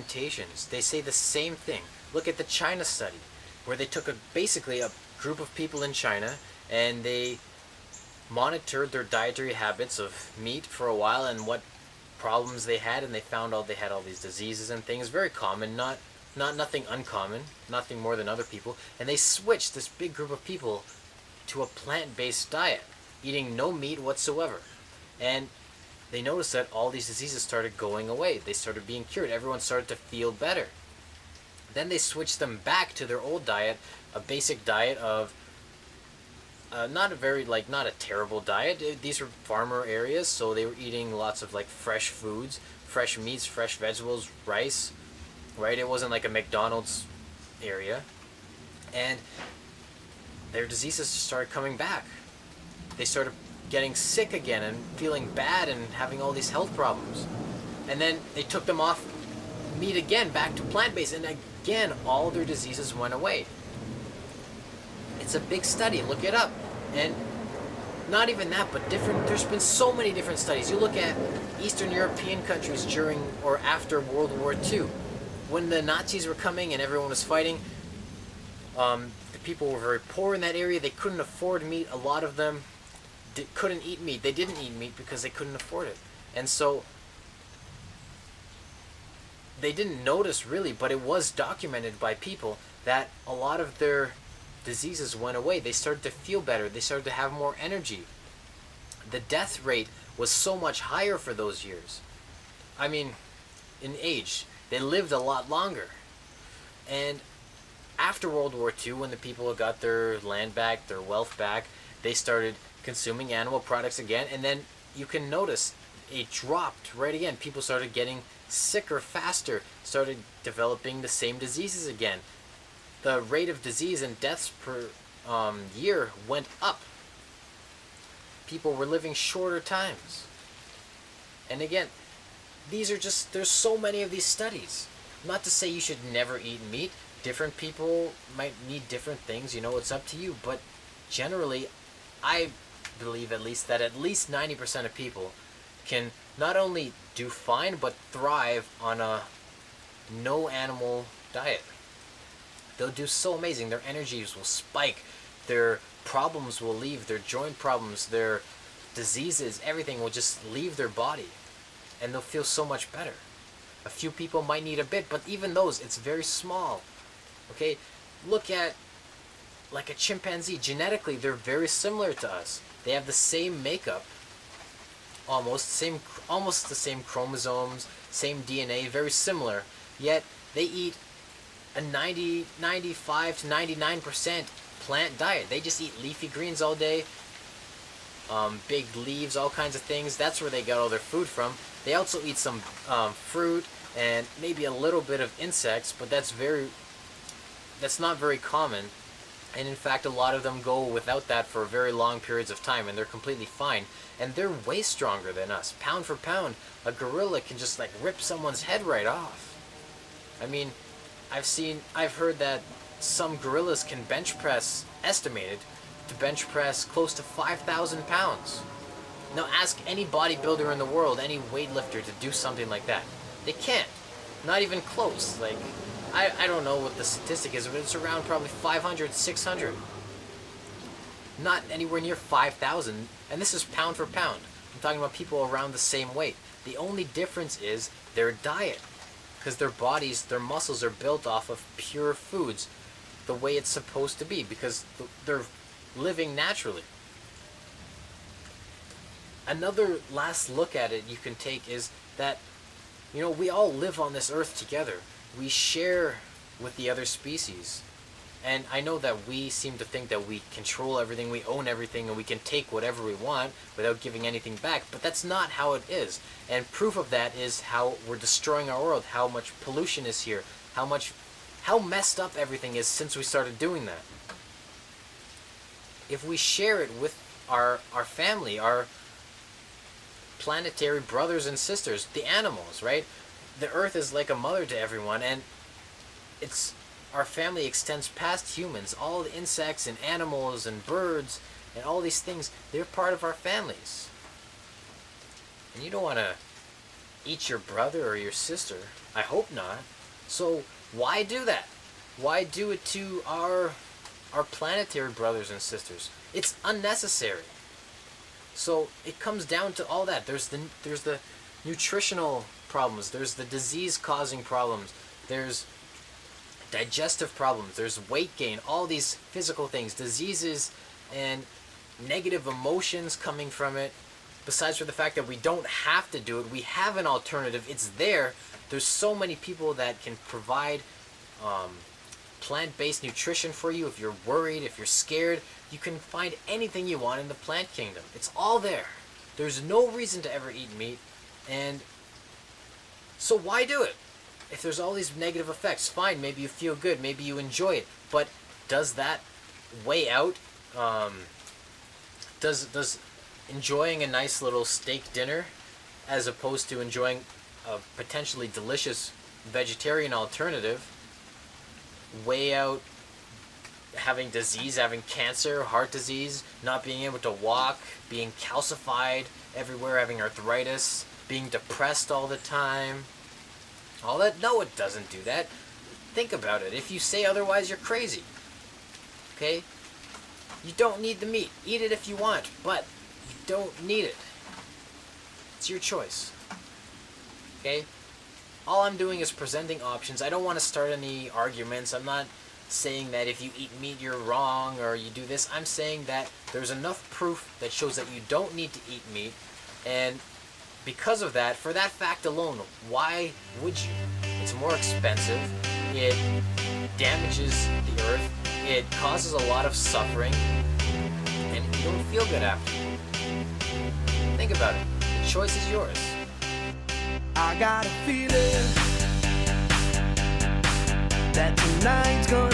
documentations, they say the same thing. Look at the China study, where they took basically a group of people in China and they monitored their dietary habits of meat for a while and what problems they had, and they found out they had all these diseases and things, very common, not nothing uncommon, nothing more than other people, and they switched this big group of people to a plant-based diet, eating no meat whatsoever. And they noticed that all these diseases started going away. They started being cured. Everyone started to feel better. Then they switched them back to their old diet, a basic diet of not a terrible diet. These were farmer areas, so they were eating lots of like fresh foods, fresh meats, fresh vegetables, rice, right? It wasn't like a McDonald's area. And their diseases started coming back. They started getting sick again and feeling bad and having all these health problems. And then they took them off meat again, back to plant-based, and again, all their diseases went away. It's a big study, look it up. And not even that, but there's been so many different studies. You look at Eastern European countries during or after World War II. When the Nazis were coming and everyone was fighting, the people were very poor in that area. They couldn't afford meat. A lot of them couldn't eat meat. They didn't eat meat because they couldn't afford it. And so they didn't notice really, but it was documented by people that a lot of their diseases went away. They started to feel better. They started to have more energy. The death rate was so much higher for those years. I mean, in age. They lived a lot longer. And after World War II, when the people got their land back, their wealth back, they started consuming animal products again, and then you can notice it dropped right again. People started getting sicker faster, started developing the same diseases again. The rate of disease and deaths per year went up. People were living shorter times. And again, there's so many of these studies. Not to say you should never eat meat. Different people might need different things, it's up to you. But generally, I believe at least 90% of people can not only do fine, but thrive on a no animal diet. They'll do so amazing. Their energies will spike. Their problems will leave. Their joint problems, their diseases, everything will just leave their body. And they'll feel so much better. A few people might need a bit, but even those, it's very small. Okay? Look at like a chimpanzee. Genetically, they're very similar to us. They have the same makeup. Almost the same chromosomes, same DNA, very similar. Yet they eat a 95 to 99% plant diet. They just eat leafy greens all day, big leaves, all kinds of things. That's where they got all their food from. They also eat some fruit and maybe a little bit of insects, but that's not very common. And in fact, a lot of them go without that for very long periods of time, and they're completely fine. And they're way stronger than us. Pound for pound, a gorilla can just like rip someone's head right off. I mean, I've heard that some gorillas can estimated to bench press close to 5,000 pounds. Now ask any bodybuilder in the world, any weightlifter to do something like that. They can't. Not even close. Like, I don't know what the statistic is, but it's around probably 500, 600. Not anywhere near 5,000, and this is pound for pound. I'm talking about people around the same weight. The only difference is their diet. Because their bodies, their muscles are built off of pure foods the way it's supposed to be, because they're living naturally. Another last look at it you can take is that, we all live on this earth together. We share with the other species. And I know that we seem to think that we control everything, we own everything, and we can take whatever we want without giving anything back, but that's not how it is. And proof of that is how we're destroying our world, how much pollution is here, how messed up everything is since we started doing that. If we share it with our family, our planetary brothers and sisters, the animals, right? The earth is like a mother to everyone, and our family extends past humans. All the insects and animals and birds and all these things, they're part of our families. And you don't want to eat your brother or your sister. I hope not. So why do that? Why do it to our planetary brothers and sisters? It's unnecessary. So it comes down to all that. There's the nutritional problems. There's the disease causing problems. There's digestive problems. There's weight gain. All these physical things, diseases, and negative emotions coming from it. Besides for the fact that we don't have to do it, we have an alternative. It's there. There's so many people that can provide plant-based nutrition for you. If you're worried, if you're scared, you can find anything you want in the plant kingdom. It's all there. There's no reason to ever eat meat, and so why do it? If there's all these negative effects, fine, maybe you feel good, maybe you enjoy it, but does that weigh out? Does enjoying a nice little steak dinner as opposed to enjoying a potentially delicious vegetarian alternative weigh out having disease, having cancer, heart disease, not being able to walk, being calcified everywhere, having arthritis, being depressed all the time? All that? No, it doesn't do that. Think about it. If you say otherwise, you're crazy. Okay? You don't need the meat. Eat it if you want, but you don't need it. It's your choice. Okay? All I'm doing is presenting options. I don't want to start any arguments. I'm not saying that if you eat meat you're wrong or you do this. I'm saying that there's enough proof that shows that you don't need to eat meat, and because of that, for that fact alone, why would you? It's more expensive. It damages the earth. It causes a lot of suffering, and you don't feel good after. Think about it. The choice is yours. I got a feeling that tonight's gonna